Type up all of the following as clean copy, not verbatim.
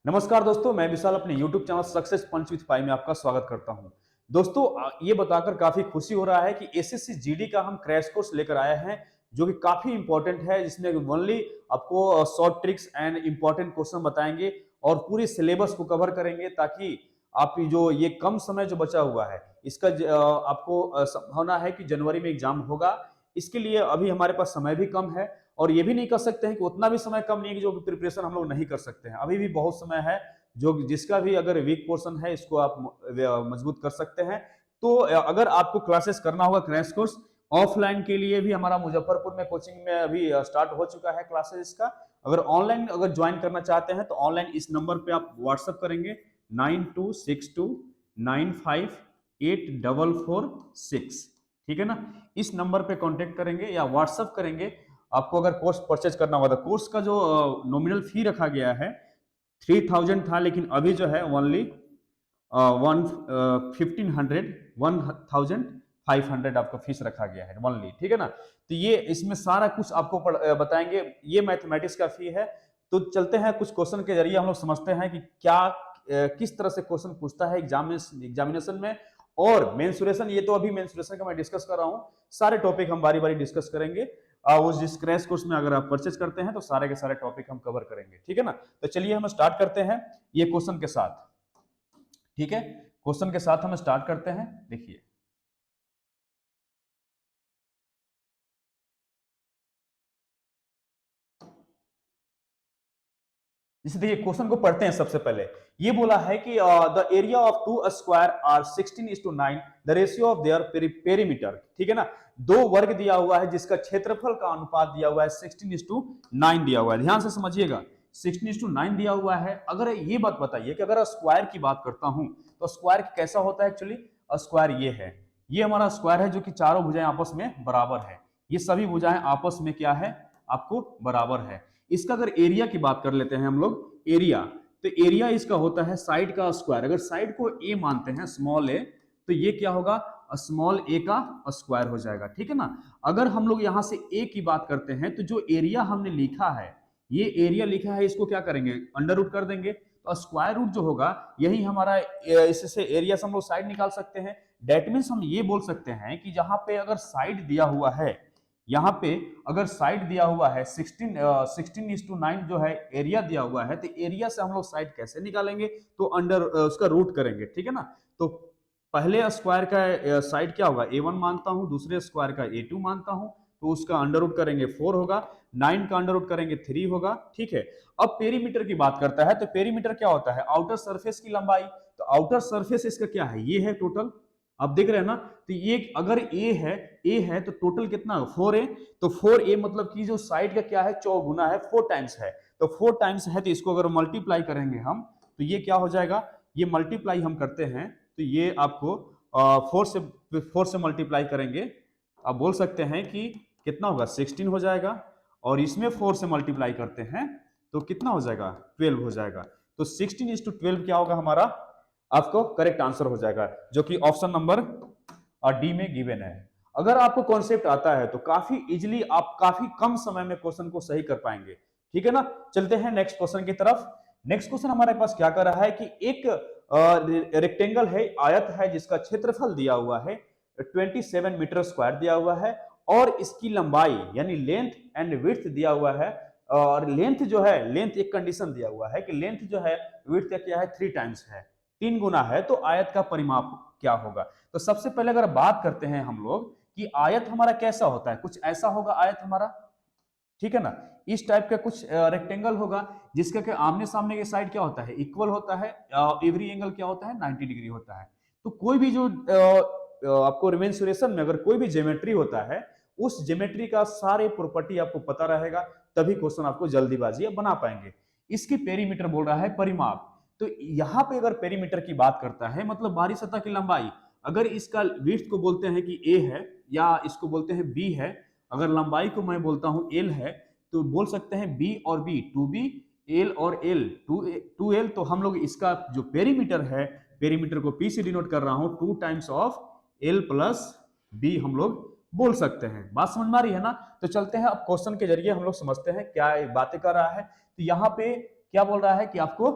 नमस्कार दोस्तों, मैं विशाल अपने YouTube channel success punch with pi में आपका स्वागत करता हूं। दोस्तों, ये बताकर काफी खुशी हो रहा है कि एसएससी जीडी का हम क्रैश कोर्स लेकर आए हैं, जो कि काफी इंपॉर्टेंट है, जिसमें ओनली आपको short tricks and important question बताएंगे और पूरे सिलेबस को कवर करेंगे, ताकि आप जो ये कम समय जो बचा हुआ है इसका आपको संभावना है कि जनवरी में एग्जाम होगा। इसके लिए अभी हमारे पास समय भी कम है और ये भी नहीं कर सकते हैं कि उतना भी समय कम नहीं है कि जो प्रिपरेशन हम लोग नहीं कर सकते हैं। अभी भी बहुत समय है, जो जिसका भी अगर वीक पोर्शन है इसको आप मजबूत कर सकते हैं। तो अगर आपको क्लासेस करना होगा क्रैश कोर्स ऑफलाइन के लिए भी, हमारा मुजफ्फरपुर में कोचिंग में अभी स्टार्ट हो चुका है क्लासेस इसका। अगर ऑनलाइन अगर ज्वाइन करना चाहते हैं तो ऑनलाइन इस नंबर पे आप व्हाट्सएप करेंगे 9262958446। ठीक है ना, इस नंबर पे कांटेक्ट करेंगे या व्हाट्सएप करेंगे। आपको अगर कोर्स परचेज करना होगा तो कोर्स का जो नॉमिनल फी रखा गया है 3000 था, लेकिन अभी जो है ओनली 1500 आपका फीस रखा गया है ओनली। ठीक है ना, तो ये इसमें सारा कुछ आपको बताएंगे। ये मैथमेटिक्स का फी है। तो चलते हैं, कुछ क्वेश्चन के जरिए हम लोग समझते हैं कि क्या किस तरह से क्वेश्चन पूछता है एग्जामिनेशन में। और मेंसुरेशन, ये तो अभी मेंसुरेशन का मैं डिस्कस कर रहा हूँ, सारे टॉपिक हम बारी बारी डिस्कस करेंगे। उस जिस क्रैश कोर्स में अगर आप परचेज करते हैं तो सारे के सारे टॉपिक हम कवर करेंगे। ठीक है ना, तो चलिए हम स्टार्ट करते हैं ये क्वेश्चन के साथ। ठीक है, क्वेश्चन के साथ हम स्टार्ट करते हैं। देखिए, जैसे देखिए क्वेश्चन को पढ़ते हैं। सबसे पहले ये बोला है कि the area of two square are 16:9, the ratio of their perimeter. ठीक है ना, दो वर्ग दिया हुआ है जिसका क्षेत्रफल का अनुपात दिया हुआ है 16:9 दिया हुआ है। ध्यान से समझिएगा, 16:9 दिया हुआ है। अगर ये बात बताइए कि अगर स्क्वायर की बात करता हूं तो स्क्वायर कैसा होता है। एक्चुअली स्क्वायर ये है, ये हमारा स्क्वायर है जो कि चारों भुजाएं आपस में बराबर है। ये सभी भुजाएं आपस में क्या है, आपको बराबर है। इसका अगर एरिया की बात कर लेते हैं हम लोग, एरिया, तो एरिया इसका होता है साइड का स्क्वायर। अगर साइड को ए मानते हैं, स्मॉल ए, तो ये क्या होगा, स्मॉल ए का स्क्वायर हो जाएगा। ठीक है ना, अगर हम लोग यहां से ए की बात करते हैं तो जो एरिया हमने लिखा है, ये एरिया लिखा है, इसको क्या करेंगे, अंडर रूट कर देंगे। तो स्क्वायर रूट जो होगा यही हमारा, इससे एरिया से हम लोग साइड निकाल सकते हैं। डेट मीन्स हम ये बोल सकते हैं कि जहां पे अगर साइड दिया हुआ है, यहाँ पे अगर साइड दिया हुआ है 16:9 जो है एरिया दिया हुआ है, तो एरिया से हम लोग साइड कैसे निकालेंगे, तो अंडर उसका रूट करेंगे। ठीक है ना, तो पहले स्क्वायर का साइड क्या होगा, a1 मानता हूं, दूसरे स्क्वायर का a2 मानता हूं, तो उसका अंडर रूट करेंगे 4 होगा, 9 का अंडर रूट करेंगे 3 होगा। ठीक है, अब पेरीमीटर की बात करता है तो पेरीमीटर क्या होता है, आउटर सरफेस की लंबाई। तो आउटर सरफेस इसका क्या है, ये है टोटल, आप देख रहे हैं ना। तो ये अगर ए है तो टोटल कितना, 4a। तो 4a मतलब कि जो साइड का क्या है, चौगुना है, 4 टाइम्स है। तो 4 टाइम्स है, तो इसको अगर मल्टीप्लाई करेंगे हम, तो ये क्या हो जाएगा, ये मल्टीप्लाई हम करते हैं तो ये आपको 4 से मल्टीप्लाई करेंगे, आप बोल सकते हैं कि कितना होगा, 16 हो जाएगा। और इसमें 4 से मल्टीप्लाई करते हैं तो कितना हो जाएगा, 12 हो जाएगा। तो 16:12 क्या होगा हमारा, आपको करेक्ट आंसर हो जाएगा, जो कि ऑप्शन नंबर डी में गिवन है। अगर आपको कॉन्सेप्ट आता है तो काफी इजीली आप काफी कम समय में क्वेश्चन को सही कर पाएंगे। ठीक है ना, चलते हैं नेक्स्ट क्वेश्चन की तरफ। नेक्स्ट क्वेश्चन हमारे पास क्या कर रहा है कि एक रेक्टेंगल है, आयत है, जिसका क्षेत्रफल दिया हुआ है 27 मीटर स्क्वायर दिया हुआ है, और इसकी लंबाई यानी लेंथ एंड विड्थ दिया हुआ है। और लेंथ जो है, लेंथ एक कंडीशन दिया हुआ है कि लेंथ जो है विड्थ का क्या है, 3 टाइम्स है, 3 गुना है। तो आयत का परिमाप क्या होगा। तो सबसे पहले अगर बात करते हैं हम लोग कि आयत हमारा कैसा होता है, कुछ ऐसा होगा आयत हमारा। ठीक है ना, इस टाइप का कुछ रेक्टेंगल होगा, जिसका के आमने सामने के साइड क्या होता है, इक्वल होता है। एवरी एंगल क्या होता है, 90 डिग्री होता है। तो कोई भी जो आपको मेंसुरेशन में अगर कोई भी ज्योमेट्री होता है, उस ज्योमेट्री का सारे प्रॉपर्टी आपको पता रहेगा, तभी क्वेश्चन आपको जल्दीबाजी बना पाएंगे। इसकी पेरीमीटर बोल रहा है परिमाप। तो यहाँ पे अगर पेरीमीटर की बात करता है, मतलब बाहरी सतह की लंबाई, अगर इसका विड्थ को बोलते हैं कि a है या इसको बोलते हैं b है, अगर लंबाई को मैं बोलता हूं l है, तो बोल सकते हैं b और b, 2b, l और l, 2l। तो हम लोग इसका जो पेरीमीटर है, पेरीमीटर को p से डिनोट कर रहा हूं, 2 times of l plus b हम लोग बोल सकते हैं। बात समझ में आ रही है ना। तो चलते हैं अब क्वेश्चन के जरिए हम लोग समझते हैं क्या बातें कर रहा है। तो यहाँ पे क्या बोल रहा है कि आपको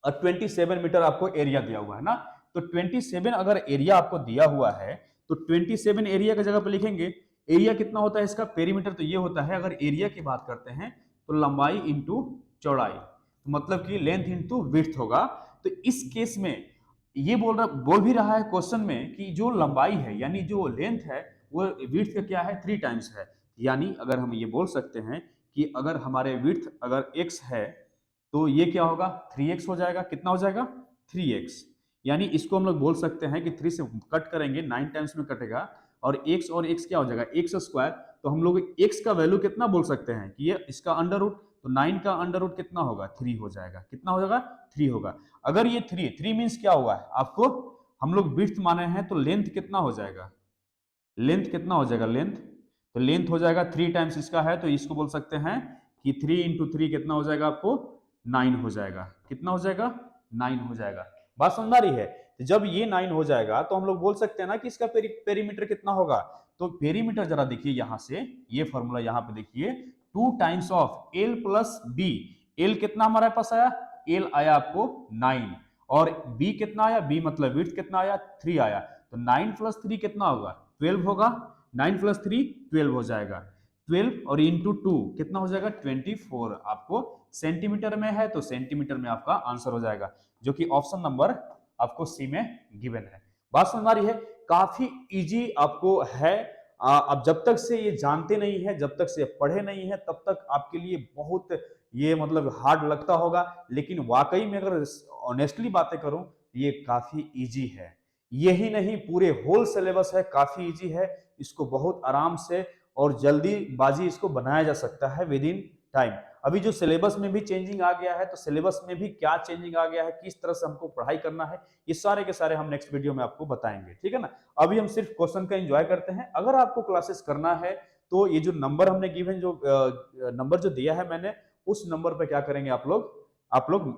और 27 मीटर आपको एरिया दिया हुआ है ना। तो 27 अगर एरिया आपको दिया हुआ है तो 27 एरिया की जगह पे लिखेंगे एरिया कितना होता है इसका पेरीमीटर, तो ये होता है, अगर एरिया की बात करते हैं तो लंबाई इंटू चौड़ाई, तो मतलब कि लेंथ इंटू विड्थ होगा। तो इस केस में ये बोल भी रहा है क्वेश्चन में कि जो लंबाई है यानी जो लेंथ है वो विड्थ का क्या है 3 टाइम्स है। यानी अगर हम ये बोल सकते हैं कि अगर हमारे विड्थ अगर x है तो ये क्या होगा 3x हो जाएगा। कितना हो जाएगा 3x। यानी इसको हम लोग बोल सकते हैं कि 3 से कट करेंगे 9 टाइम्स में कटेगा और x क्या हो जाएगा x स्क्वायर। तो हम लोग x का वैल्यू कितना बोल सकते हैं कि ये इसका अंडर रूट, तो 9 का अंडर रूट कितना होगा 3 हो जाएगा। कितना हो जाएगा 3 होगा। अगर ये 3 मीन्स क्या हुआ है आपको, हम लोग विड्थ माने हैं तो लेंथ कितना हो जाएगा, लेंथ कितना हो जाएगा लेंथ, तो लेंथ हो जाएगा 3 टाइम्स इसका है, तो इसको बोल सकते हैं कि 3 इंटू 3 कितना हो जाएगा आपको 9 हो जाएगा। कितना हो जाएगा 9 हो जाएगा। बात समझ आ रही है। तो जब ये 9 हो जाएगा तो हम लोग बोल सकते हैं ना कि इसका पेरीमीटर कितना होगा। तो पेरीमीटर जरा देखिए यहां से, ये फॉर्मूला यहां पे देखिए 2 times of L plus B. L कितना हमारे पास आया, एल आया आपको 9 और बी कितना आया, बी मतलब विड्थ कितना आया 3 आया। तो 9 प्लस 3 कितना होगा 12 होगा। 9 प्लस 3 12 हो जाएगा। 12 और इंटू 2 कितना हो जाएगा 24। आपको सेंटीमीटर में है तो सेंटीमीटर में आपका आंसर हो जाएगा, जो कि ऑप्शन नंबर आपको सी में गिवन है। बात समझ आ रही है। काफी इजी आपको है। अब जब तक से ये जानते नहीं है, जब तक से पढ़े नहीं है, तब तक आपके लिए बहुत ये मतलब हार्ड लगता होगा, लेकिन वाकई में अगर ऑनेस्टली बातें करूं ये काफी इजी है। यही नहीं पूरे होल सिलेबस है, काफी इजी है। इसको बहुत आराम से और जल्दीबाजी इसको बनाया जा सकता है विद इन टाइम। अभी जो सिलेबस में भी चेंजिंग आ गया है, तो सिलेबस में भी क्या चेंजिंग आ गया है, किस तरह से हमको पढ़ाई करना है, ये सारे के सारे हम नेक्स्ट वीडियो में आपको बताएंगे, ठीक है ना। अभी हम सिर्फ क्वेश्चन का एंजॉय करते हैं। अगर आपको क्लासेस करना है तो ये जो नंबर हमने गिवन, जो नंबर जो दिया है मैंने, उस नंबर पे क्या करेंगे आप लोग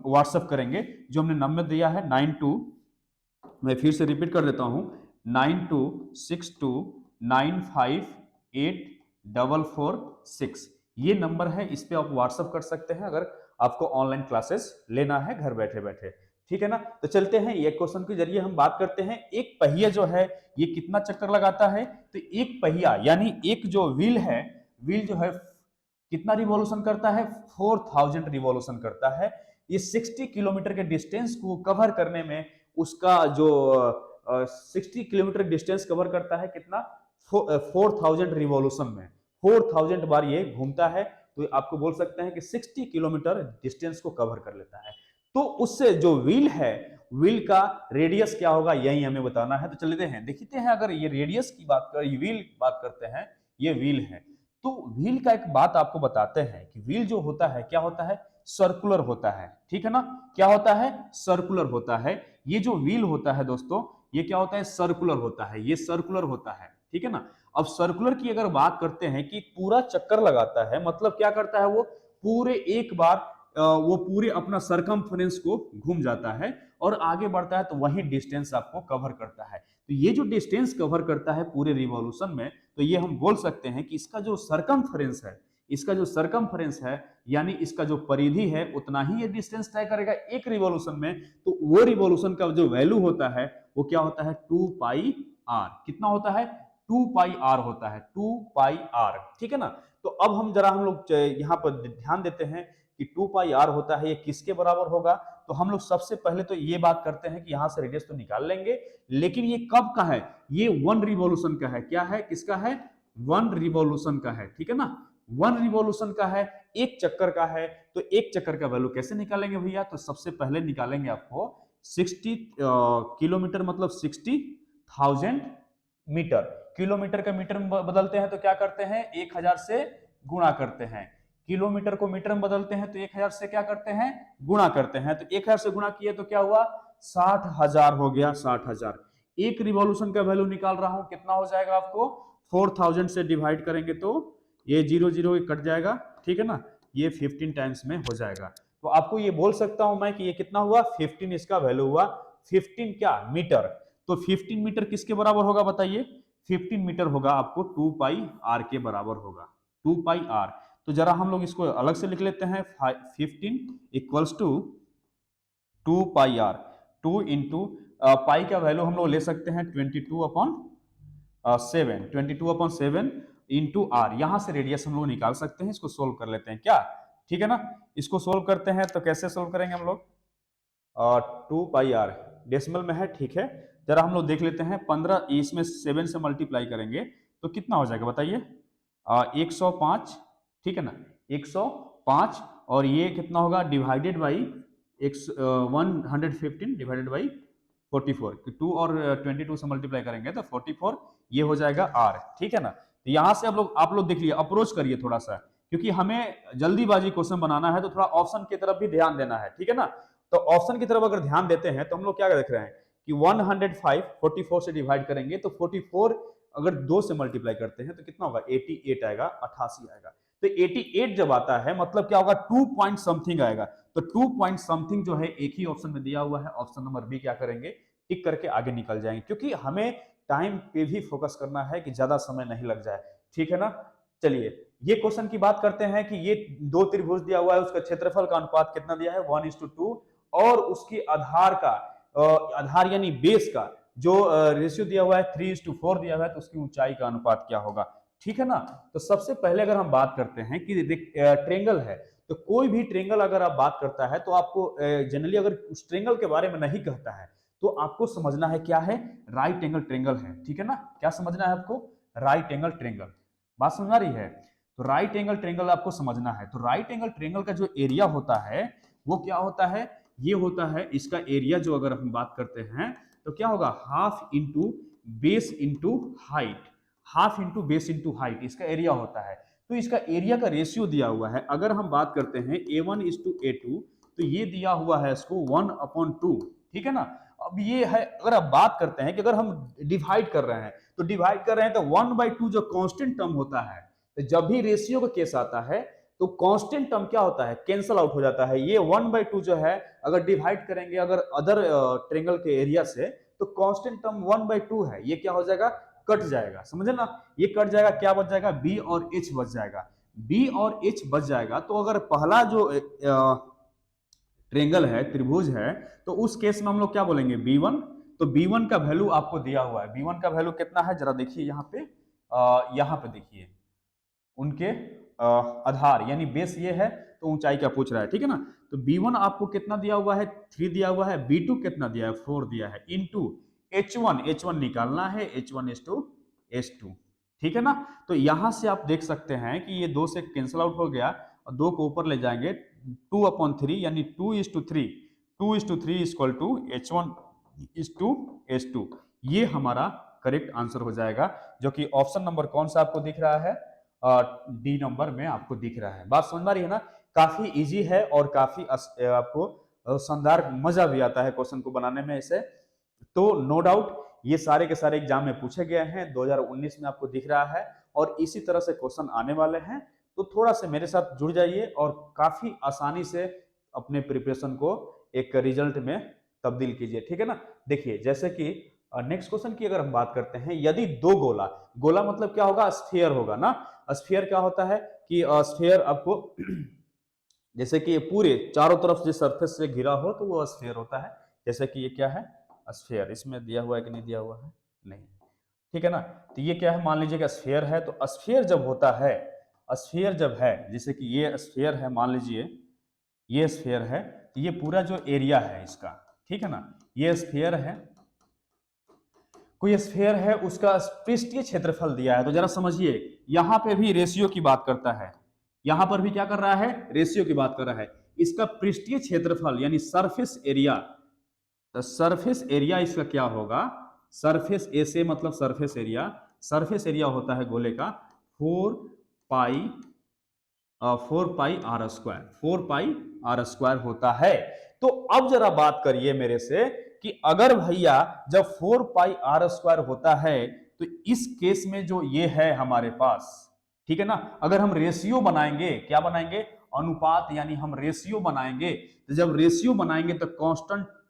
व्हाट्सएप करेंगे। जो हमने नंबर दिया है 92, मैं फिर से रिपीट कर देता हूं 9262958446। ये नंबर है, इस पे आप व्हाट्सएप कर सकते हैं अगर आपको ऑनलाइन क्लासेस लेना है घर बैठे बैठे, ठीक है ना। तो चलते हैं ये क्वेश्चन के जरिए हम बात करते हैं। एक पहिया जो है ये कितना चक्कर लगाता है, तो एक पहिया यानी एक जो व्हील है, व्हील जो है कितना रिवॉल्यूशन करता है 4000 रिवॉल्यूशन करता है। ये 60 किलोमीटर के डिस्टेंस को कवर करने में उसका जो 60 किलोमीटर डिस्टेंस कवर करता है कितना 4000 रिवॉल्यूशन में, 4000 बार ये घूमता है। तो आपको बोल सकते हैं कि 60 किलोमीटर डिस्टेंस को कवर कर लेता है। तो उससे जो व्हील है, व्हील का रेडियस क्या होगा यही हमें बताना है। तो चलते हैं देखते हैं। अगर ये रेडियस की बात कर, व्हील बात करते हैं, ये व्हील है, तो व्हील का एक बात आपको बताते हैं कि व्हील जो होता है क्या होता है सर्कुलर होता है, ठीक है ना। क्या होता है सर्कुलर होता है। ये जो व्हील होता है दोस्तों ये क्या होता है सर्कुलर होता है, ये सर्कुलर होता है, ठीक है ना। अब सर्कुलर की अगर बात करते हैं कि पूरा चक्कर लगाता है, मतलब क्या करता है वो पूरे एक बार वो पूरे अपना सरकमफ्रेंस को घूम जाता है और आगे बढ़ता है, तो वही डिस्टेंस आपको कवर करता है। तो ये जो डिस्टेंस कवर करता है पूरे रिवॉल्यूशन में, तो ये हम बोल सकते हैं कि इसका जो सरकमफ्रेंस है, इसका जो सरकमफ्रेंस है यानी इसका जो परिधि है, उतना ही ये डिस्टेंस तय करेगा एक रिवॉल्यूशन में। तो वो रिवॉल्यूशन का जो वैल्यू होता है वो क्या होता है 2 पाई आर। कितना होता है 2 पाई आर होता है, 2 पाई आर, ठीक है ना। तो अब हम जरा हम लोग यहाँ पर ध्यान देते हैं कि 2 पाई आर होता है, ये किसके बराबर होगा। तो हम लोग सबसे पहले तो ये बात करते हैं कि यहां से रेडियस तो निकाल लेंगे, लेकिन ये कब का है, ये 1 रिवॉल्यूशन का है। क्या है, किसका है 1 रिवॉल्यूशन का है, ठीक है ना। 1 रिवॉल्यूशन का है, एक चक्कर का है। तो एक चक्कर का वैल्यू कैसे निकालेंगे भैया, तो सबसे पहले निकालेंगे आपको 60 किलोमीटर मतलब 60,000 मीटर। किलोमीटर का मीटर में बदलते हैं तो क्या करते हैं 1000 से गुणा करते हैं। किलोमीटर को मीटर में बदलते हैं तो 1000 से क्या करते हैं गुणा करते हैं। तो 1000 से गुणा किए तो क्या हुआ 60,000 हो गया 60,000। एक रिवॉल्यूशन का वैल्यू निकाल रहा हूं, कितना हो जाएगा आपको 4000 से डिवाइड करेंगे तो ये 0 0 कट जाएगा, ठीक है ना। ये 15 टाइम्स में हो जाएगा। तो आपको ये बोल सकता हूं मैं कि ये कितना हुआ 15 इसका वैल्यू हुआ 15 क्या मीटर। तो 15 मीटर किसके बराबर होगा बताइए 15 मीटर होगा आपको 2 पाई आर के बराबर होगा, 2 पाई आर। तो जरा हम लोग इसको अलग से लिख लेते हैं 15 equals to 2 pi are, 2 into pi का वैल्यू हम लोग ले सकते हैं 22/7, 22/7 इंटू आर। यहां से रेडियस हम लोग निकाल सकते हैं, इसको सोल्व कर लेते हैं क्या, ठीक है ना। इसको सोल्व करते हैं तो कैसे सोल्व करेंगे हम लोग, 2 पाई आर डेसिमल में है, ठीक है। जरा हम लोग देख लेते हैं, 15 इसमें 7 से मल्टीप्लाई करेंगे तो कितना हो जाएगा बताइए, 105, ठीक है ना, 105। और ये कितना होगा डिवाइडेड बाई 115 डिवाइडेड बाई 44, 2 और 22 से मल्टीप्लाई करेंगे तो 44, ये हो जाएगा आर, ठीक है ना। तो यहां से आप लोग देख लिए, अप्रोच करिए थोड़ा सा, क्योंकि हमें जल्दीबाजी क्वेश्चन बनाना है तो थोड़ा ऑप्शन की तरफ भी ध्यान देना है, ठीक है ना। तो ऑप्शन की तरफ अगर ध्यान देते हैं तो हम लोग क्या देख रहे हैं कि 105 44 से डिवाइड करेंगे तो 44 अगर 2 से मल्टीप्लाई करते हैं तो कितना होगा, 88 आएगा, 88 आएगा। तो 88 जब आता है मतलब क्या होगा, 2 पॉइंट समथिंग आएगा। तो 2 पॉइंट समथिंग जो है एक ही ऑप्शन में दिया हुआ है, ऑप्शन नंबर बी क्या करेंगे, टिक करके आगे निकल जाएंगे, क्योंकि हमें टाइम पे भी फोकस करना है कि ज्यादा समय नहीं लग जाए, ठीक है ना। चलिए ये क्वेश्चन की बात करते हैं कि ये दो त्रिभुज दिया हुआ है, उसका क्षेत्रफल का अनुपात कितना दिया है, 1:2, और उसके आधार का आधार यानी बेस का जो रेशियो दिया हुआ है 3:4 दिया हुआ है, तो उसकी ऊंचाई का अनुपात क्या होगा, ठीक है ना। तो सबसे पहले अगर हम बात करते हैं कि ट्रेंगल है, तो कोई भी ट्रेंगल अगर आप बात करता है तो आपको जनरली अगर उस ट्रेंगल के बारे में नहीं कहता है तो आपको समझना है क्या है, राइट एंगल ट्रेंगल है, ठीक है ना। क्या समझना है आपको, राइट एंगल ट्रेंगल, बात समझ आ रही है। तो राइट एंगल ट्रेंगल आपको समझना है। तो राइट एंगल ट्रेंगल का जो एरिया होता है वो क्या होता है, ये होता है इसका एरिया, जो अगर हम बात करते हैं तो क्या होगा, half into base into height, half into base into height इसका एरिया होता है। तो इसका एरिया का रेशियो दिया हुआ है, अगर हम बात करते हैं A1:A2, तो ये दिया हुआ है इसको 1/2, ठीक है ना। अब ये है, अगर आप बात करते हैं कि अगर हम डिवाइड कर रहे हैं तो डिवाइड कर रहे हैं तो 1/2 जो कांस्टेंट टर्म होता है, तो जब भी रेशियो का केस आता है तो कांस्टेंट टर्म क्या होता है, कैंसल आउट हो जाता है। ये 1/2 जो है अगर डिवाइड करेंगे अगर अदर ट्रेंगल के एरिया से, तो कांस्टेंट टर्म 1/2 है, ये क्या हो जाएगा, कट जाएगा, समझे ना। ये कट जाएगा, क्या बच जाएगा, बी और एच बच जाएगा, बी और एच बच जाएगा। तो अगर पहला जो ट्रेंगल है, त्रिभुज है, तो उस केस में हम लोग क्या बोलेंगे, B1। तो B1 का वैल्यू आपको दिया हुआ है, B1 का वैल्यू कितना है जरा देखिए यहाँ पे देखिए उनके आधार यानी बेस ये है, तो ऊंचाई क्या पूछ रहा है, ठीक है ना। तो B1 आपको कितना दिया हुआ है, 3 दिया हुआ है, B2 कितना दिया है, 4 दिया है, इनटू H1 निकालना है, H1:H2, ठीक है ना। तो यहां से आप देख सकते हैं कि ये 2 से कैंसिल आउट हो गया और 2 को ऊपर ले जाएंगे, 2/3 यानी 2:3, 2:3 इक्वल टू H1:H2, ये हमारा करेक्ट आंसर हो जाएगा, जो कि ऑप्शन नंबर कौन सा आपको दिख रहा है, डी नंबर में आपको दिख रहा है। बात समझ में आ रही है ना, काफी इजी है और काफी आपको शानदार मजा भी आता है क्वेश्चन को बनाने में इसे। तो नो डाउट ये सारे के सारे एग्जाम में पूछे गए हैं, 2019 में आपको दिख रहा है और इसी तरह से क्वेश्चन आने वाले हैं। तो थोड़ा सा मेरे साथ जुड़ जाइए और काफी आसानी से अपने प्रिपरेशन को एक रिजल्ट में तब्दील कीजिए, ठीक है ना। देखिए जैसे कि नेक्स्ट क्वेश्चन की अगर हम बात करते हैं, यदि दो गोला, गोला मतलब क्या होगा, स्फीयर होगा ना। स्फीयर क्या होता है कि स्फीयर आपको जैसे कि पूरे चारों तरफ से सरफेस से घिरा हो तो वो स्फीयर होता है। जैसे कि ये क्या है, स्फीयर, इसमें दिया हुआ है कि नहीं दिया हुआ है, नहीं, ठीक है ना। तो ये क्या है, मान लीजिए कि स्फीयर है, तो स्फीयर जब होता है, स्फीयर जब है, जैसे कि ये स्फीयर है, मान लीजिए ये स्फीयर है, तो ये पूरा जो एरिया है इसका, ठीक है ना, ये स्फीयर है, कोई स्फीयर है, उसका पृष्ठीय क्षेत्रफल दिया है। तो जरा समझिए, यहां पे भी रेशियो की बात करता है, यहां पर भी क्या कर रहा है, रेशियो की बात कर रहा है। इसका पृष्ठीय क्षेत्रफल यानी सरफेस एरिया, तो सरफेस एरिया इसका क्या होगा, सरफेस ए से मतलब सरफेस एरिया, सरफेस एरिया होता है गोले का 4 pi are square, 4 pi are square होता है। तो अब जरा बात करिए मेरे से कि अगर भैया जब 4 पाई आर स्क्वायर होता है तो इस केस में जो ये है हमारे पास, ठीक है ना, अगर हम रेशियो बनाएंगे, क्या बनाएंगे, अनुपात, यानी हम रेशियो बनाएंगे। तो जब रेशियो बनाएंगे तो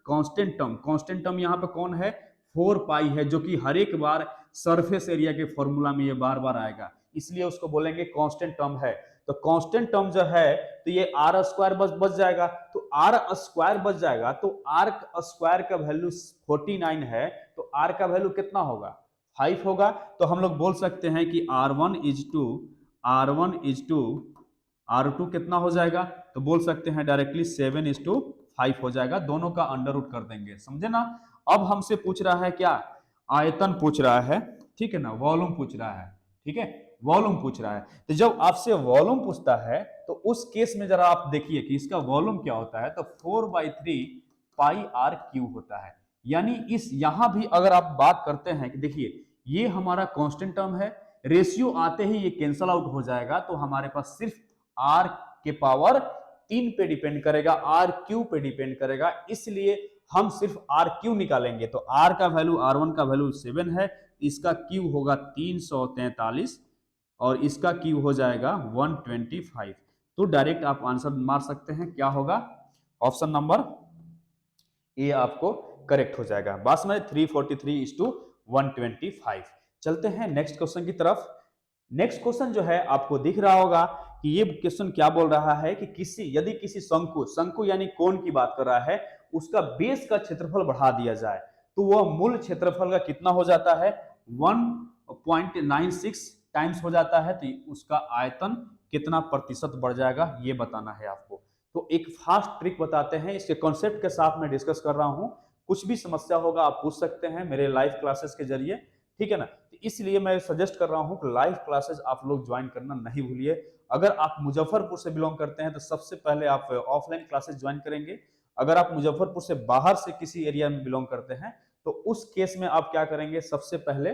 कांस्टेंट टर्म यहां पे कौन है, 4 पाई है, जो कि हर एक बार सरफेस एरिया के फॉर्मूला में ये बार बार आएगा, इसलिए उसको बोलेंगे कांस्टेंट टर्म है। तो कांस्टेंट टर्म जो है तो ये आर स्क्वायर बच जाएगा, तो आर स्क्वायर बच जाएगा, तो आर स्क्वायर का वैल्यू 49 है, तो आर का वैल्यू कितना होगा 5 होगा। तो हम लोग बोल सकते हैं कि R1 इज टू R2 कितना हो जाएगा, तो बोल सकते हैं डायरेक्टली 7:5 हो जाएगा, दोनों का अंडर रूट कर देंगे, समझे ना। अब हमसे पूछ रहा है क्या, आयतन पूछ रहा है, ठीक है ना, वॉल्यूम पूछ रहा है, ठीक है, वॉल्यूम पूछ रहा है। तो जब आपसे वॉल्यूम पूछता है तो उस केस में जरा आप देखिए कि इसका वॉल्यूम क्या होता है, तो 4/3 पाई आर क्यूब होता है। यानी इस यहां भी अगर आप बात करते हैं कि देखिए ये हमारा कांस्टेंट टर्म है, रेशियो आते ही ये कैंसल आउट हो जाएगा, तो हमारे पास सिर्फ आर के पावर 3 पे डिपेंड करेगा, आर क्यू पे डिपेंड करेगा, इसलिए हम सिर्फ आर क्यू निकालेंगे। तो आर का वैल्यू R1 का वैल्यू 7 है, इसका क्यू होगा 343 और इसका क्यू हो जाएगा 125। तो डायरेक्ट आप आंसर मार सकते हैं, क्या होगा ऑप्शन नंबर ए आपको करेक्ट हो जाएगा। बात समझ 343:125। चलते हैं नेक्स्ट क्वेश्चन की तरफ। नेक्स्ट क्वेश्चन जो है आपको दिख रहा होगा कि ये क्वेश्चन क्या बोल रहा है कि यदि किसी शंकु यानी कोण की बात कर रहा है, उसका बेस का क्षेत्रफल बढ़ा दिया जाए तो वह मूल क्षेत्रफल का कितना हो जाता है 1.96 टाइम्स हो जाता है, तो उसका आयतन कितना प्रतिशत बढ़ जाएगा ये बताना है आपको। तो एक फास्ट ट्रिक बताते हैं, इसके कॉन्सेप्ट के साथ मैं डिस्कस कर रहा हूं, कुछ भी समस्या होगा आप पूछ सकते हैं मेरे लाइव क्लासेस के जरिए, ठीक है ना। तो इसलिए मैं सजेस्ट कर रहा हूं कि लाइव क्लासेस आप लोग ज्वाइन करना नहीं भूलिए। अगर आप मुजफ्फरपुर से बिलोंग करते हैं तो सबसे पहले आप ऑफलाइन क्लासेस ज्वाइन करेंगे। अगर आप मुजफ्फरपुर से बाहर से किसी एरिया में बिलोंग करते हैं तो उस केस में आप क्या करेंगे, सबसे पहले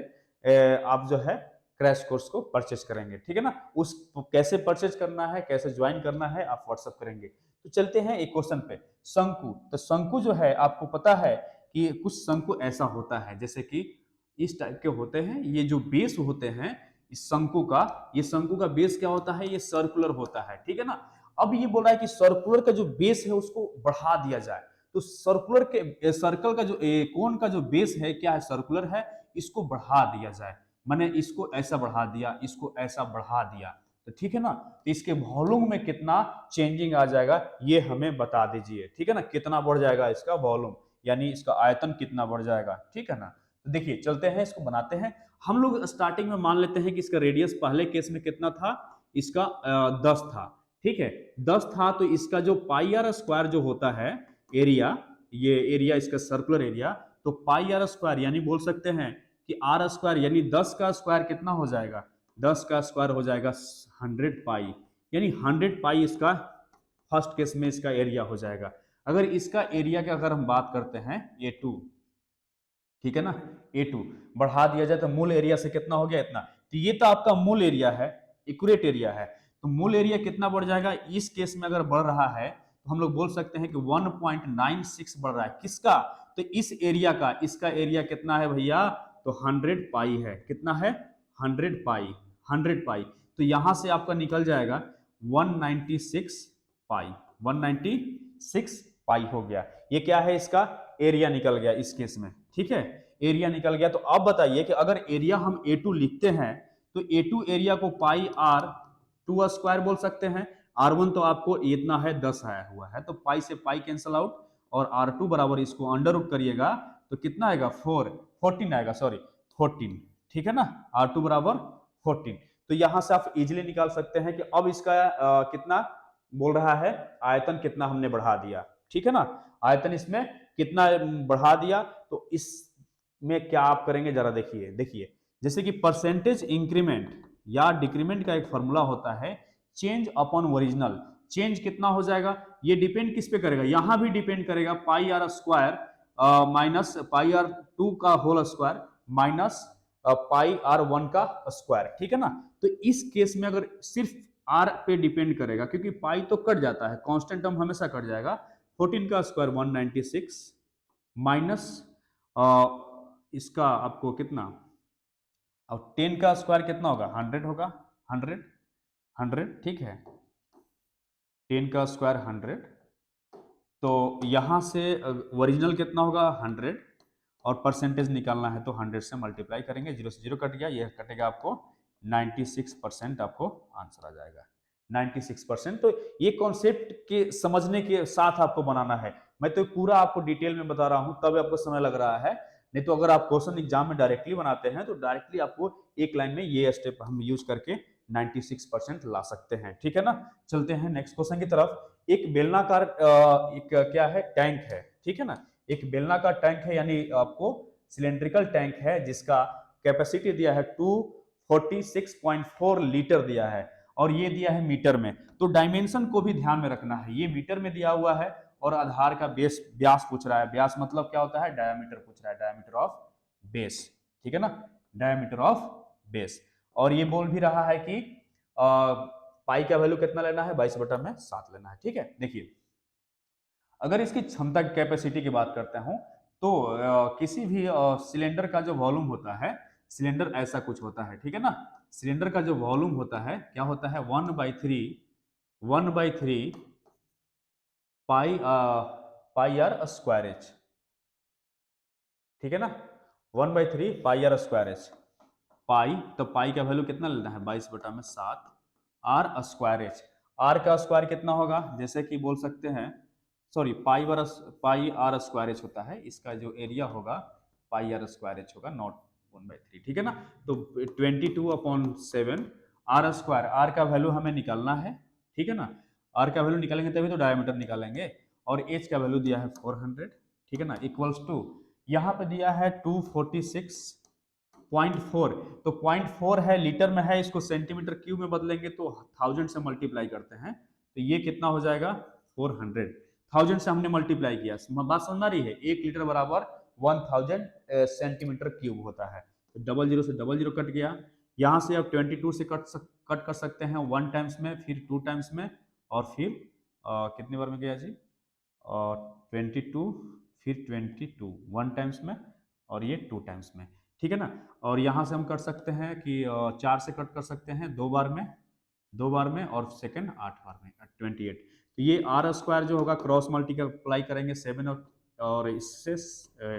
आप जो है क्रैश कोर्स को परचेज करेंगे, ठीक है ना। उस कैसे परचेज करना है, कैसे ज्वाइन करना है, आप व्हाट्सएप करेंगे। तो चलते हैं एक क्वेश्चन पे, शंकु। तो शंकु जो है आपको पता है कि कुछ शंकु ऐसा होता है जैसे कि इस टाइप के होते हैं, ये जो बेस होते हैं इस शंकु का, ये शंकु का बेस क्या होता है, ये सर्कुलर होता है, ठीक है ना। अब ये बोल रहा है कि सर्कुलर का जो बेस है उसको बढ़ा दिया जाए, तो सर्कुलर के सर्कल का जो कोण का जो बेस है क्या है, सर्कुलर है, इसको बढ़ा दिया जाए। मैंने इसको ऐसा बढ़ा दिया, इसको ऐसा बढ़ा दिया, तो ठीक है ना। तो इसके वॉल्यूम में कितना चेंजिंग आ जाएगा ये हमें बता दीजिए, ठीक है ना, कितना बढ़ जाएगा इसका वॉल्यूम, यानी इसका आयतन कितना बढ़ जाएगा, ठीक है ना। तो देखिए चलते हैं इसको बनाते हैं। हम लोग स्टार्टिंग में मान लेते हैं कि इसका रेडियस पहले केस में कितना था, इसका 10 था, ठीक है, 10 था। तो इसका जो पाई आर स्क्वायर जो होता है एरिया, ये एरिया इसका सर्कुलर एरिया, तो पाई आर स्क्वायर यानी बोल सकते हैं कि आर स्क्वायर यानी 10 का स्क्वायर कितना हो जाएगा, 10 का स्क्वायर हो जाएगा 100 पाई, यानी 100 पाई इसका फर्स्ट केस में इसका एरिया हो जाएगा। अगर इसका एरिया की अगर हम बात करते हैं A2, ठीक है ना, A2 बढ़ा दिया जाए तो मूल एरिया से कितना हो गया इतना, तो ये तो आपका मूल एरिया है, एक्यूरेट एरिया है, तो मूल एरिया कितना बढ़ जाएगा इस केस में अगर बढ़ रहा है तो हम लोग बोल सकते हैं कि 1.96 बढ़ रहा है, किसका, तो इस एरिया का, इसका एरिया कितना है भैया, तो 100 पाई है, कितना है 100 पाई, 100 पाई, तो यहां से आपका निकल जाएगा 196 पाई, 196 पाई हो गया। ये क्या है, इसका एरिया निकल गया इस केस में, ठीक है, एरिया निकल गया। तो अब बताइए कि अगर एरिया हम A2 लिखते हैं तो A2 एरिया को पाई आर 2 स्क्वायर बोल सकते हैं, R1 तो आपको इतना है 10 आया हुआ है, तो पाई से पाई कैंसल आउट, और R2 बराबर इसको अंडर रूट करिएगा तो कितना आएगा 14 आएगा, सॉरी 14, ठीक है ना, R2 बराबर 14। तो यहां से आप इजिली निकाल सकते हैं कि अब इसका कितना बोल रहा है, आयतन कितना हमने बढ़ा दिया, ठीक है ना, आयतन इसमें कितना बढ़ा दिया। तो इसमें क्या आप करेंगे जरा देखिए, देखिए जैसे कि परसेंटेज इंक्रीमेंट या डिक्रीमेंट का एक फॉर्मूला होता है, चेंज अपॉन ओरिजिनल, चेंज कितना हो जाएगा, ये डिपेंड किस पे करेगा, यहां भी डिपेंड करेगा pi are square minus pi are 2 का whole square minus pi r 1 का स्क्वायर, ठीक है ना। तो इस केस में अगर सिर्फ आर पे डिपेंड करेगा, क्योंकि पाई तो कट जाता है, कांस्टेंट टर्म हमेशा कट जाएगा, 14 का स्क्वायर 196 माइनस इसका आपको कितना, अब 10 का स्क्वायर कितना होगा 100 होगा, 100 100, ठीक है, 10 का स्क्वायर 100, तो यहां से ओरिजिनल कितना होगा 100 और परसेंटेज निकालना है तो 100 से मल्टीप्लाई करेंगे, 0 से 0 कट गया, ये कटेगा आपको 96% आपको आंसर आ जाएगा। 96%। तो ये कॉन्सेप्ट के समझने के साथ आपको बनाना है, मैं तो पूरा आपको डिटेल में बता रहा हूं तब आपको समय लग रहा है, नहीं तो अगर आप क्वेश्चन एग्जाम में डायरेक्टली बनाते हैं तो डायरेक्टली आपको एक लाइन में ये स्टेप हम यूज करके 96% ला सकते हैं, ठीक है ना। चलते हैं नेक्स्ट क्वेश्चन की तरफ। एक बेलनाकार एक क्या है, टैंक है, ठीक है ना। एक बेलनाकार टैंक है, यानी आपको सिलेंड्रिकल टैंक है जिसका कैपेसिटी दिया है 246.4 लीटर दिया है, और ये दिया है मीटर में। तो डायमेंशन को भी ध्यान में रखना है, ये मीटर में दिया हुआ है और आधार का बेस व्यास पूछ रहा है। व्यास मतलब क्या होता है, डायमीटर पूछ रहा है, डायमीटर ऑफ बेस, ठीक है ना, डायमीटर ऑफ बेस। और ये बोल भी रहा है कि पाई का वैल्यू कितना लेना है, 22/7 लेना है, ठीक है। देखिए अगर इसकी क्षमता कैपेसिटी की बात करता हूं तो किसी भी सिलेंडर का जो वॉल्यूम होता है, सिलेंडर ऐसा कुछ होता है, ठीक है ना। सिलेंडर का जो वॉल्यूम होता है क्या होता है, 1/3 पाई आर स्क्वायर एच, ठीक है ना, 1/3 pi are square H. Pi, तो पाई का वैल्यू कितना लेना है, 22/7 आर स्क्वायर एच। आर का स्क्वायर कितना होगा, जैसे कि बोल सकते हैं, sorry pi are square H होता है, इसका जो एरिया होगा पाई आर स्क्वायर एच होगा, नॉट 1/3, ठीक है ना। तो 22/7 आर स्क्वायर, आर का वैल्यू हमें निकालना है, ठीक है ना। आर का वैल्यू निकालेंगे तभी तो डायमीटर निकालेंगे, और एच का वैल्यू दिया है 400, ठीक है ना, इक्वल्स टू यहाँ पे दिया है 246.4, तो 0.4 है, लीटर में है, इसको सेंटीमीटर क्यूब में बदलेंगे तो 1000 से मल्टीप्लाई करते हैं, तो ये कितना हो जाएगा 400। 1000 से हमने मल्टीप्लाई किया, बात समझ आ रही है, 1 लीटर बराबर 1000 सेंटीमीटर क्यूब होता है। तो डबल जीरो से डबल जीरो कट गया, यहाँ से अब 22 से कट कर सकते हैं 1 टाइम्स में, फिर 2 टाइम्स में, और फिर कितनी बार में गया जी, 22, फिर 22 1 टाइम्स में, और ये 2 टाइम्स में, ठीक है ना। और यहाँ से हम कर सकते हैं कि 4 से कट कर सकते हैं 2 बार में, 2 बार में, और सेकंड 8 बार में, 28। तो ये आर स्क्वायर जो होगा क्रॉस मल्टीप्लाई करेंगे 7 और इससे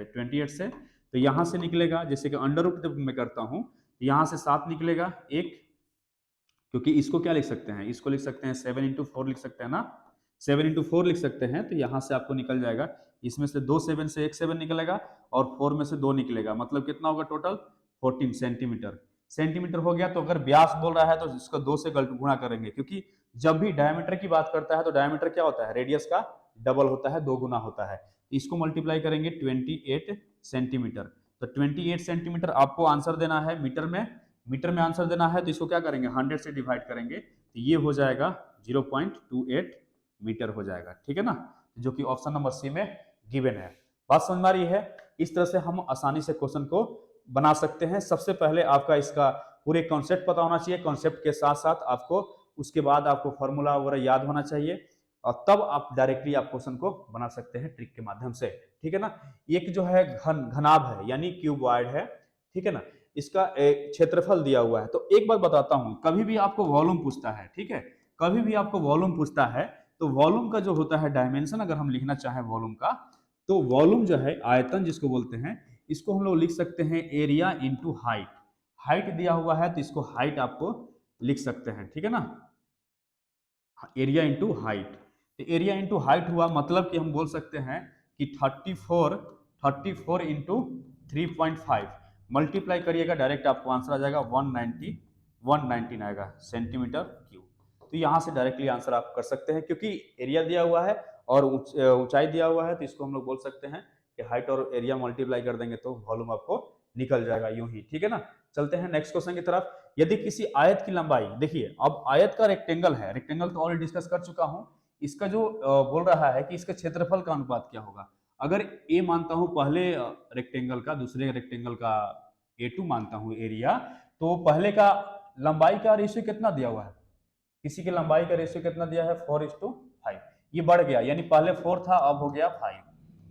28 से, तो यहाँ से निकलेगा, जैसे कि अंडर रूट जब मैं करता हूँ तो यहाँ से 7 निकलेगा, एक, क्योंकि इसको क्या लिख सकते हैं, इसको लिख सकते हैं 7 × 4 लिख सकते हैं ना, 7 × 4 लिख सकते हैं, तो यहाँ से आपको निकल जाएगा, इसमें से 2 7 से 1 7 निकलेगा, और 4 में से 2 निकलेगा, मतलब कितना होगा टोटल 14 सेंटीमीटर। सेंटीमीटर हो गया, तो अगर व्यास बोल रहा है तो इसको 2 से गुणा करेंगे, क्योंकि जब भी डायमीटर की बात करता है तो डायमीटर क्या होता है, रेडियस का डबल होता है, 2 गुना होता है। इसको मल्टीप्लाई करेंगे 28 सेंटीमीटर, तो 28 सेंटीमीटर आपको आंसर देना है मीटर में, मीटर में आंसर देना है तो इसको क्या करेंगे 100 से डिवाइड करेंगे, तो ये हो जाएगा 0.28 मीटर हो जाएगा, ठीक है ना, जो कि ऑप्शन नंबर सी में गिवन है। बात समझ में आ रही है, इस तरह से हम आसानी से क्वेश्चन को बना सकते हैं। सबसे पहले आपका इसका पूरे कॉन्सेप्ट पता होना चाहिए, कॉन्सेप्ट के साथ साथ आपको उसके बाद आपको फॉर्मूला वगैरह याद होना चाहिए, और तब आप डायरेक्टली आप क्वेश्चन को बना सकते हैं ट्रिक के माध्यम से, ठीक है ना। एक जो है घनाभ है, यानी क्यूबॉइड है, ठीक है ना, इसका क्षेत्रफल दिया हुआ है। तो एक बात बताता हूं, कभी भी आपको वॉल्यूम पूछता है, ठीक है, कभी भी आपको वॉल्यूम पूछता है तो वॉल्यूम का जो होता है डायमेंशन, अगर हम लिखना चाहें वॉल्यूम का, तो वॉल्यूम जो है आयतन जिसको बोलते हैं, इसको हम लोग लिख सकते हैं एरिया इंटू हाइट। हाइट दिया हुआ है तो इसको हाइट आपको लिख सकते हैं, ठीक है ना, एरिया इंटू हाइट। तो एरिया इंटू हाइट हुआ, मतलब कि हम बोल सकते हैं कि 34 इंटू 3.5 मल्टीप्लाई करिएगा, डायरेक्ट आपको आंसर आ जाएगा 119 आएगा सेंटीमीटर क्यूब। तो यहाँ से डायरेक्टली आंसर आप कर सकते हैं, क्योंकि एरिया दिया हुआ है और ऊंचाई दिया हुआ है, तो इसको हम लोग बोल सकते हैं कि हाइट और एरिया मल्टीप्लाई कर देंगे तो वॉल्यूम आपको निकल जाएगा यूं ही, ठीक है ना। चलते हैं नेक्स्ट क्वेश्चन की तरफ। यदि किसी आयत की लंबाई, देखिए अब आयत का रेक्टेंगल है, रेक्टेंगल तो ऑलरेडी डिस्कस कर चुका हूं, इसका जो बोल रहा है कि इसका क्षेत्रफल का अनुपात क्या होगा। अगर ए मानता हूं पहले रेक्टेंगल का, दूसरे रेक्टेंगल का A2 मानता हूं एरिया, तो पहले का लंबाई का रेशियो कितना दिया हुआ है, किसी की लंबाई का रेशियो कितना दिया है 4:5, ये बढ़ गया, यानी पहले 4 था अब हो गया 5,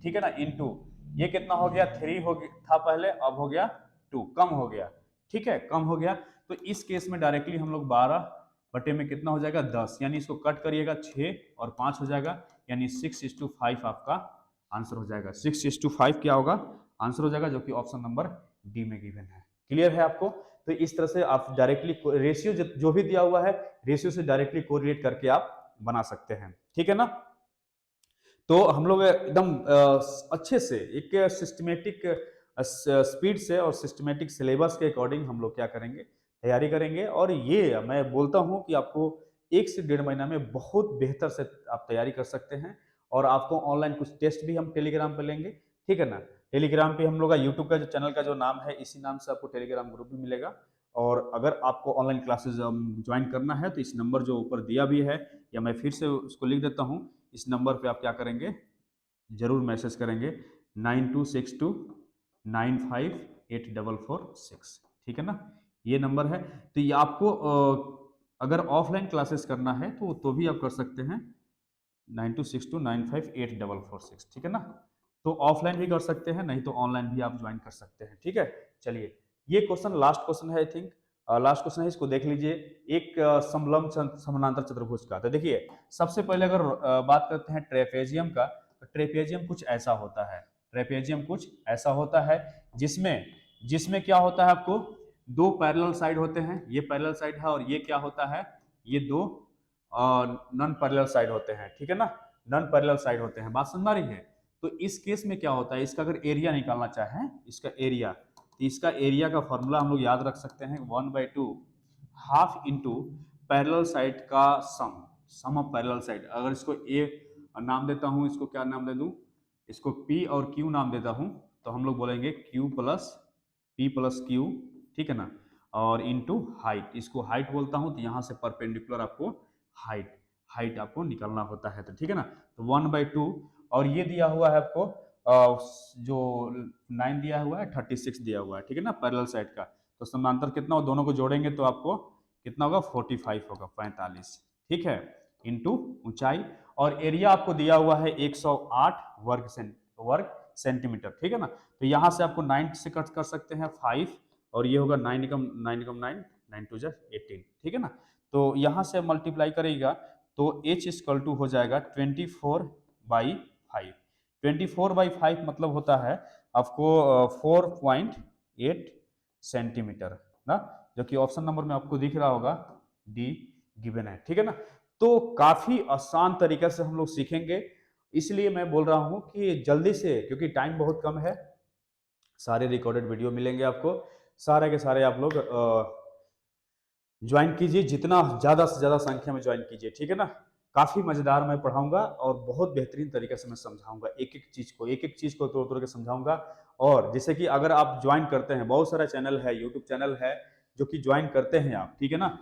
ठीक है ना, इनटू ये कितना हो गया 3 हो गया था पहले, अब हो गया 2, कम हो गया, ठीक है, कम हो गया। तो इस केस में डायरेक्टली हम लोग 12 बटे में कितना हो जाएगा 10, यानी इसको कट करिएगा 6 और 5 हो जाएगा, यानी 6:5 आपका आंसर हो जाएगा। 6:5 क्या होगा आंसर हो जाएगा, जो कि ऑप्शन नंबर डी में गिवन है। क्लियर है आपको। तो इस तरह से आप डायरेक्टली रेशियो जो भी दिया हुआ है रेशियो से डायरेक्टली कोरिलेट करके आप बना सकते हैं, ठीक है ना। तो हम लोग एकदम अच्छे से एक सिस्टमेटिक स्पीड से और सिस्टमेटिक सिलेबस के अकॉर्डिंग हम लोग क्या करेंगे, तैयारी करेंगे। और ये मैं बोलता हूँ कि आपको 1 से 1.5 महीना में बहुत बेहतर से आप तैयारी कर सकते हैं। और आपको ऑनलाइन कुछ टेस्ट भी हम टेलीग्राम पे लेंगे, ठीक है ना। टेलीग्राम पे हम लोग का यूट्यूब का जो चैनल का जो नाम है इसी नाम से आपको टेलीग्राम ग्रुप भी मिलेगा। और अगर आपको ऑनलाइन क्लासेस ज्वाइन करना है तो इस नंबर जो ऊपर दिया भी है, या मैं फिर से उसको लिख देता हूँ, इस नंबर पे आप क्या करेंगे, जरूर मैसेज करेंगे 9262958446, ठीक है ना। ये नंबर है। तो ये आपको अगर ऑफलाइन क्लासेस करना है तो भी आप कर सकते हैं 9262958446, ठीक है ना। तो ऑफलाइन भी कर सकते हैं, नहीं तो ऑनलाइन भी आप ज्वाइन कर सकते हैं, ठीक है। चलिए, ये क्वेश्चन लास्ट क्वेश्चन है, आई थिंक लास्ट क्वेश्चन है, इसको देख लीजिए। एक समलंब समानांतर चतुर्भुज का, तो देखिए सबसे पहले अगर बात करते हैं ट्रेपेजियम का, तो ट्रेपेजियम कुछ ऐसा होता है। ट्रेपेजियम कुछ ऐसा होता है जिसमें जिसमें क्या होता है, आपको दो पैरेलल साइड होते हैं, ये पैरेलल साइड है, और ये क्या होता है, ये दो नॉन पैरेलल साइड होते हैं, ठीक है ना। नॉन पैरेलल साइड होते हैं, बात समझ आ रही है। तो इस केस में क्या होता है, इसका अगर एरिया निकालना चाहें, इसका एरिया, तो इसका एरिया का फॉर्मूला हम लोग याद रख सकते हैं 1/2 हाफ इंटू पैरेलल साइड का सम ऑफ पैरेलल साइड। अगर इसको ए नाम देता हूं, इसको क्या नाम दे दूं, इसको पी और क्यू नाम देता हूं, तो हम लोग बोलेंगे Q plus P plus Q, ठीक है ना। और इनटू हाइट, इसको हाइट बोलता हूं, तो यहां से परपेंडिकुलर आपको हाइट हाइट आपको निकालना होता है, तो ठीक है ना। तो 1/2, और ये दिया हुआ है आपको जो 9 दिया हुआ है, 36 दिया हुआ है, ठीक है ना, पैरेलल साइड का। तो समांतर कितना हो, दोनों को जोड़ेंगे तो आपको कितना होगा, 45 होगा, 45, ठीक है, इंटू ऊंचाई। और एरिया आपको दिया हुआ है 108 वर्ग सेंटीमीटर, ठीक है ना। तो यहां से आपको 9 से कट कर सकते हैं 5, और ये होगा 9 एकम 9 2 18, ठीक है ना। तो यहां से मल्टीप्लाई करेगा तो h इक्वल टू हो जाएगा 24/5। 24/5 मतलब होता है आपको 4.8 सेंटीमीटर ना, जो कि ऑप्शन नंबर में आपको दिख रहा होगा, डी गिवन है, ठीक है ना। तो काफी आसान तरीके से हम लोग सीखेंगे, इसलिए मैं बोल रहा हूं कि जल्दी से, क्योंकि टाइम बहुत कम है, सारे रिकॉर्डेड वीडियो मिलेंगे आपको, सारे के सारे आप लोग ज्वाइन कीजिए, जितना ज्यादा से ज्यादा संख्या में ज्वाइन कीजिए, ठीक है ना। काफी मजेदार मैं पढ़ाऊंगा और बहुत बेहतरीन तरीके से मैं समझाऊंगा, एक एक चीज को तोड़ तोड़ के समझाऊंगा। और जैसे कि अगर आप ज्वाइन करते हैं, बहुत सारा चैनल है, यूट्यूब चैनल है जो कि ज्वाइन करते हैं आप, ठीक है ना,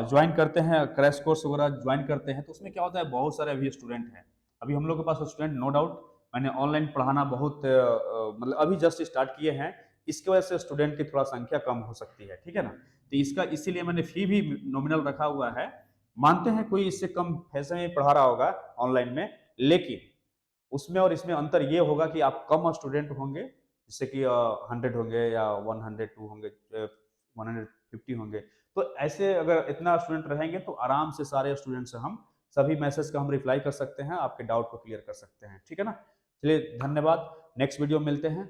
ज्वाइन करते हैं, क्रैश कोर्स वगैरह ज्वाइन करते हैं, तो उसमें क्या होता है, बहुत सारे अभी स्टूडेंट हैं। अभी हम लोग के पास स्टूडेंट, नो डाउट, मैंने ऑनलाइन पढ़ाना बहुत मतलब अभी जस्ट स्टार्ट किए हैं, इसकी वजह से स्टूडेंट की थोड़ा संख्या कम हो सकती है, ठीक है ना। तो इसका इसीलिए मैंने फी भी नॉमिनल रखा हुआ है। मानते हैं कोई इससे कम पैसे में पढ़ा रहा होगा ऑनलाइन में, लेकिन उसमें और इसमें अंतर ये होगा कि आप कम स्टूडेंट होंगे, जैसे कि 100 होंगे या 102 होंगे, 150 होंगे। तो ऐसे अगर इतना स्टूडेंट रहेंगे तो आराम से सारे स्टूडेंट से हम सभी मैसेज का हम रिप्लाई कर सकते हैं, आपके डाउट को क्लियर कर सकते हैं, ठीक है ना। चलिए, धन्यवाद, नेक्स्ट वीडियो में मिलते हैं,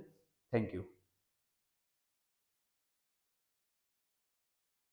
थैंक यू।